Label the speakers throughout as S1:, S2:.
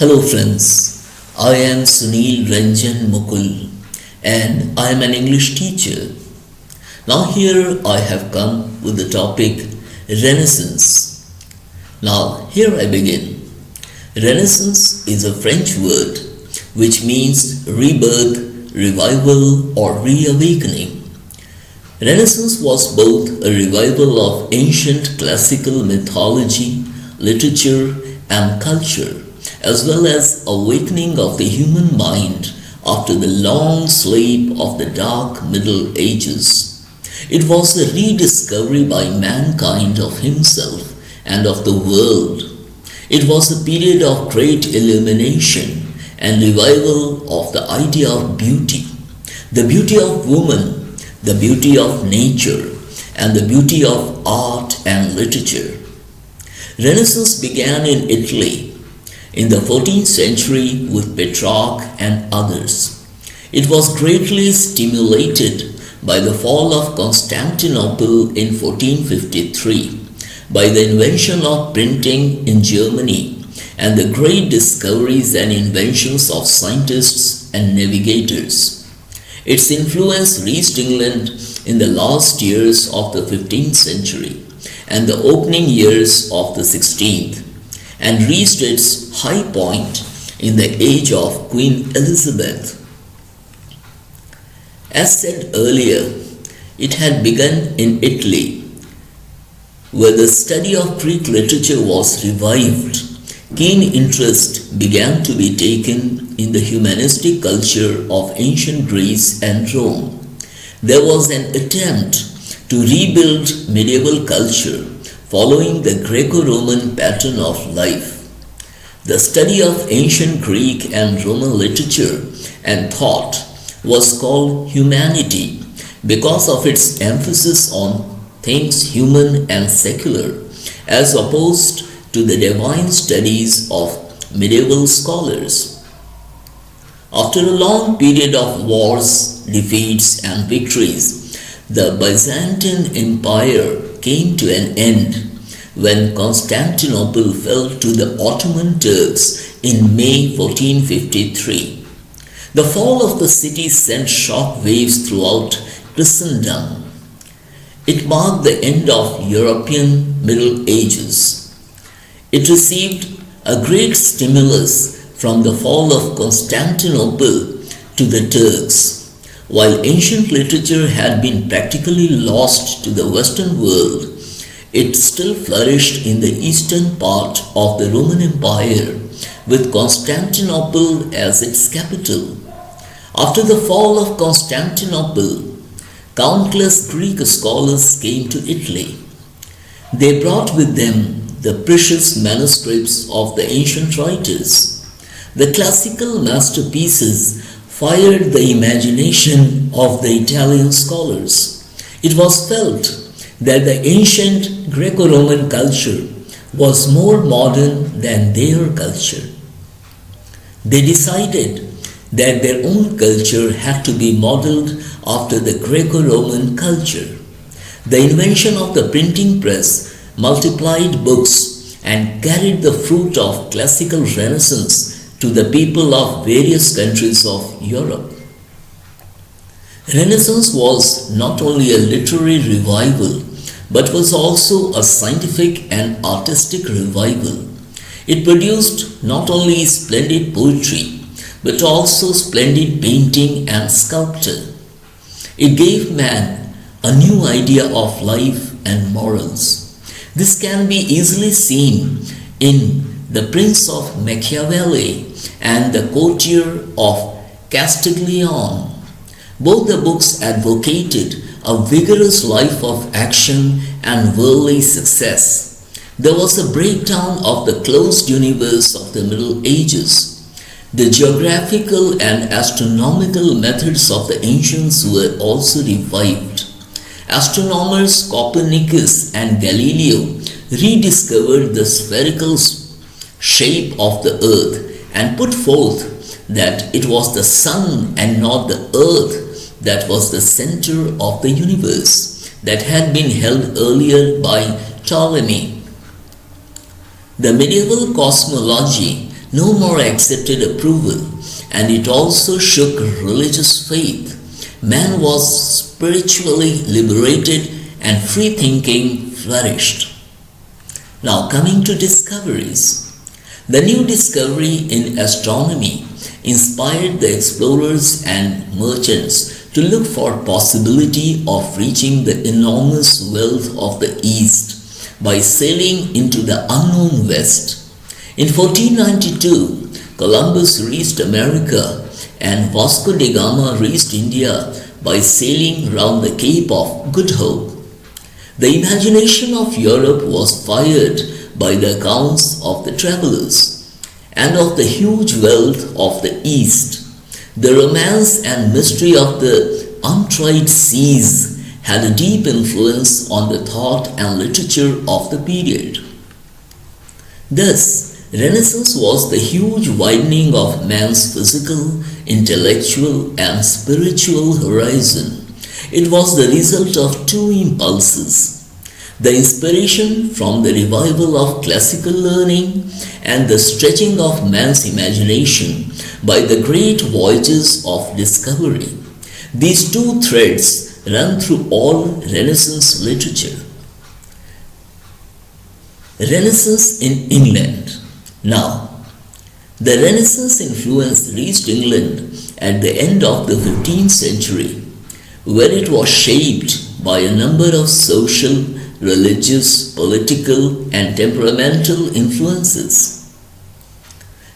S1: Hello friends, I am Sunil Ranjan Mukul and I am an English teacher. Now here I have come with the topic Renaissance. Now here I begin. Renaissance is a French word which means rebirth, revival or reawakening. Renaissance was both a revival of ancient classical mythology, literature and culture, as well as awakening of the human mind after the long sleep of the dark Middle Ages. It was a rediscovery by mankind of himself and of the world. It was a period of great illumination and revival of the idea of beauty, the beauty of woman, the beauty of nature, and the beauty of art and literature. Renaissance began in Italy in the 14th century with Petrarch and others. It was greatly stimulated by the fall of Constantinople in 1453, by the invention of printing in Germany, and the great discoveries and inventions of scientists and navigators. Its influence reached England in the last years of the 15th century and the opening years of the 16th, and reached its high point in the age of Queen Elizabeth. As said earlier, it had begun in Italy, where the study of Greek literature was revived. Keen interest began to be taken in the humanistic culture of ancient Greece and Rome. There was an attempt to rebuild medieval culture following the Greco-Roman pattern of life. The study of ancient Greek and Roman literature and thought was called humanity because of its emphasis on things human and secular, as opposed to the divine studies of medieval scholars. After a long period of wars, defeats and victories, the Byzantine Empire came to an end when Constantinople fell to the Ottoman Turks in May 1453. The fall of the city sent shock waves throughout Christendom. It marked the end of European Middle Ages. It received a great stimulus from the fall of Constantinople to the Turks. While ancient literature had been practically lost to the Western world, it still flourished in the eastern part of the Roman Empire, with Constantinople as its capital. After the fall of Constantinople, countless Greek scholars came to Italy. They brought with them the precious manuscripts of the ancient writers. The classical masterpieces fired the imagination of the Italian scholars. It was felt that the ancient Greco-Roman culture was more modern than their culture. They decided that their own culture had to be modeled after the Greco-Roman culture. The invention of the printing press multiplied books and carried the fruit of classical renaissance to the people of various countries of Europe. Renaissance was not only a literary revival, but was also a scientific and artistic revival. It produced not only splendid poetry, but also splendid painting and sculpture. It gave man a new idea of life and morals. This can be easily seen in The Prince of Machiavelli and The Courtier of Castiglione. Both the books advocated a vigorous life of action and worldly success. There was a breakdown of the closed universe of the Middle Ages. The geographical and astronomical methods of the ancients were also revived. Astronomers Copernicus and Galileo rediscovered the spherical shape of the earth and put forth that it was the sun and not the earth that was the center of the universe that had been held earlier by Ptolemy. The medieval cosmology no more accepted approval, and it also shook religious faith. Man was spiritually liberated and free thinking flourished. Now, coming to discoveries. The new discovery in astronomy inspired the explorers and merchants to look for possibility of reaching the enormous wealth of the East by sailing into the unknown West. In 1492, Columbus reached America and Vasco da Gama reached India by sailing round the Cape of Good Hope. The imagination of Europe was fired by the accounts of the travelers and of the huge wealth of the East. The romance and mystery of the untried seas had a deep influence on the thought and literature of the period. Thus, Renaissance was the huge widening of man's physical, intellectual, and spiritual horizon. It was the result of two impulses: the inspiration from the revival of classical learning and the stretching of man's imagination by the great voyages of discovery. These two threads run through all Renaissance literature. Renaissance in England. Now, the Renaissance influence reached England at the end of the 15th century, where it was shaped by a number of social, religious, political, and temperamental influences.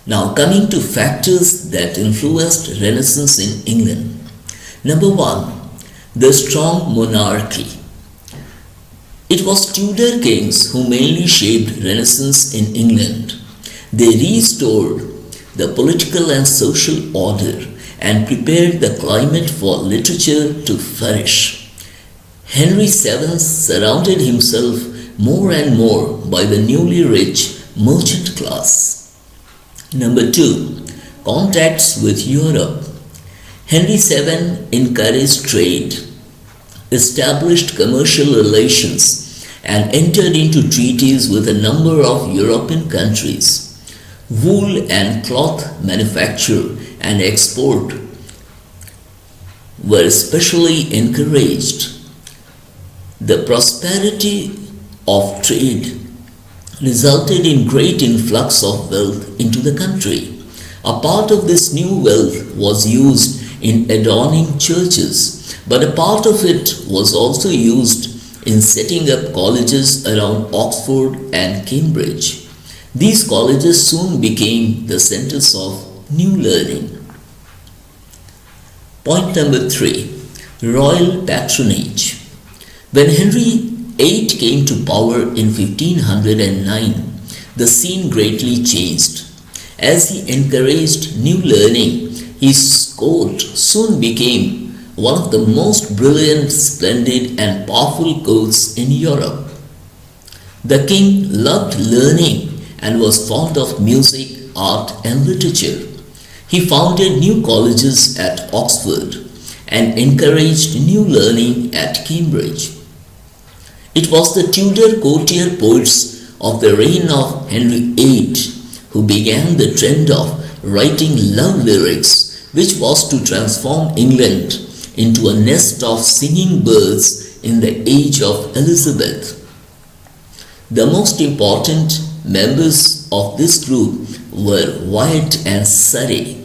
S1: Now, coming to factors that influenced Renaissance in England. Number one, the strong monarchy. It was Tudor kings who mainly shaped Renaissance in England. They restored the political and social order and prepared the climate for literature to flourish. Henry VII surrounded himself more and more by the newly rich merchant class. Number two, contacts with Europe. Henry VII encouraged trade, established commercial relations, and entered into treaties with a number of European countries. Wool and cloth manufacture and export were especially encouraged. The prosperity of trade resulted in great influx of wealth into the country. A part of this new wealth was used in adorning churches, but a part of it was also used in setting up colleges around Oxford and Cambridge. These colleges soon became the centers of new learning. Point number 3. Royal patronage. When Henry VIII came to power in 1509, the scene greatly changed. As he encouraged new learning, his court soon became one of the most brilliant, splendid, and powerful courts in Europe. The king loved learning and was fond of music, art, and literature. He founded new colleges at Oxford and encouraged new learning at Cambridge. It was the Tudor courtier poets of the reign of Henry VIII who began the trend of writing love lyrics, which was to transform England into a nest of singing birds in the age of Elizabeth. The most important members of this group were Wyatt and Surrey,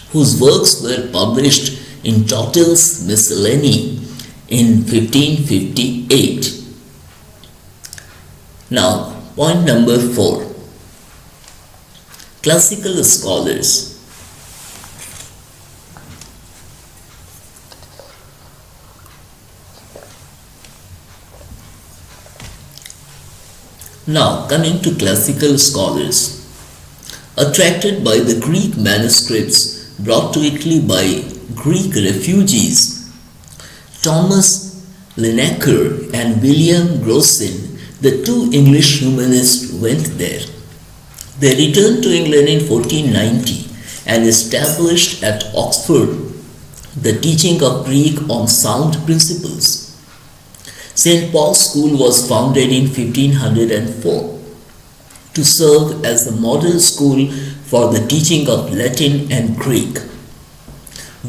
S1: whose works were published in Tottel's Miscellany in 1558. Now, point number 4. Classical scholars. Now, coming to classical scholars. Attracted by the Greek manuscripts brought to Italy by Greek refugees, Thomas Linacre and William Grocyn, the two English humanists, went there. They returned to England in 1490 and established at Oxford the teaching of Greek on sound principles. St. Paul's School was founded in 1504. to serve as the model school for the teaching of Latin and Greek.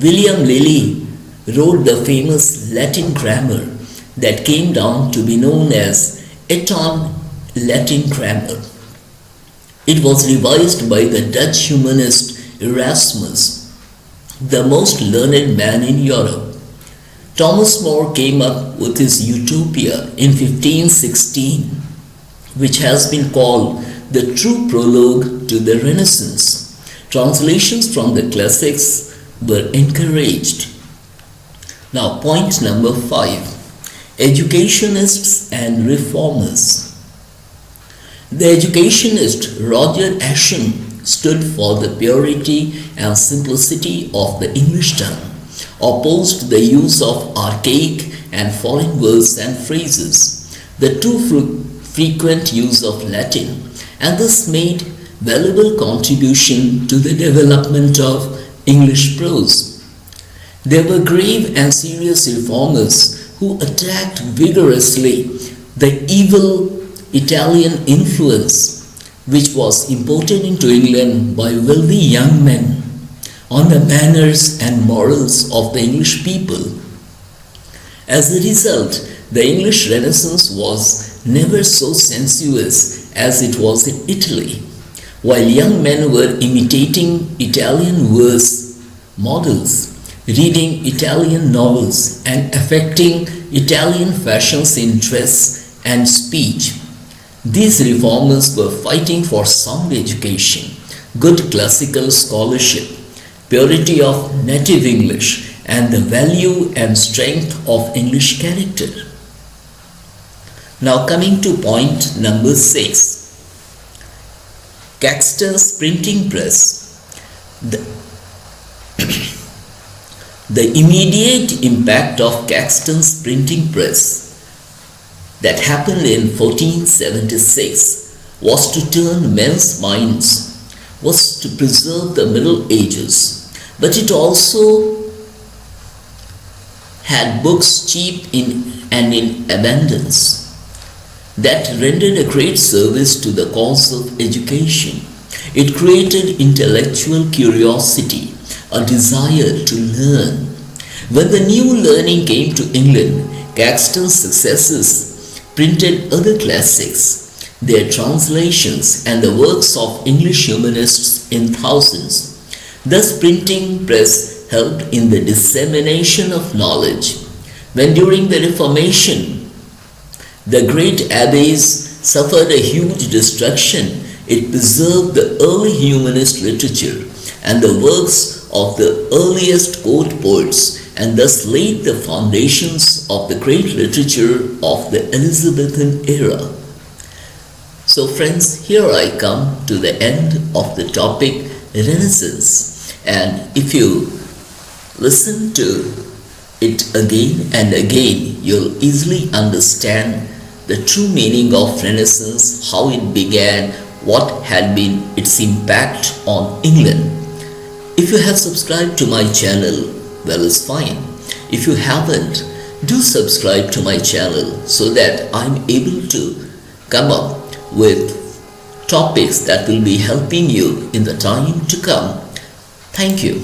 S1: William Lilly wrote the famous Latin grammar that came down to be known as Eton Latin grammar. It was revised by the Dutch humanist Erasmus, the most learned man in Europe. Thomas More came up with his Utopia in 1516, which has been called the true prologue to the Renaissance. Translations from the classics were encouraged. Now, point number 5. Educationists and reformers. The educationist Roger Ascham stood for the purity and simplicity of the English tongue, opposed the use of archaic and foreign words and phrases, the too frequent use of Latin, and thus made valuable contribution to the development of English prose. There were grave and serious reformers who attacked vigorously the evil Italian influence which was imported into England by wealthy young men on the manners and morals of the English people. As a result, the English Renaissance was never so sensuous as it was in Italy. While young men were imitating Italian verse models, reading Italian novels, and affecting Italian fashions in dress and speech, these reformers were fighting for sound education, good classical scholarship, purity of native English, and the value and strength of English character. Now coming to point number 6. Caxton's printing press. The immediate impact of Caxton's printing press that happened in 1476 was to turn men's minds, was to preserve the Middle Ages, but it also had books cheap and in abundance that rendered a great service to the cause of education. It created intellectual curiosity, a desire to learn. When the new learning came to England, Caxton's successors printed other classics, their translations, and the works of English humanists in thousands. Thus, printing press helped in the dissemination of knowledge. When during the Reformation, the great abbeys suffered a huge destruction, it preserved the early humanist literature and the works of the earliest court poets, and thus laid the foundations of the great literature of the Elizabethan era. So friends, here I come to the end of the topic Renaissance, and if you listen to it again and again, you'll easily understand the true meaning of Renaissance, how it began, what had been its impact on England. If you have subscribed to my channel, well, it's fine. If you haven't, do subscribe to my channel so that I'm able to come up with topics that will be helping you in the time to come. Thank you.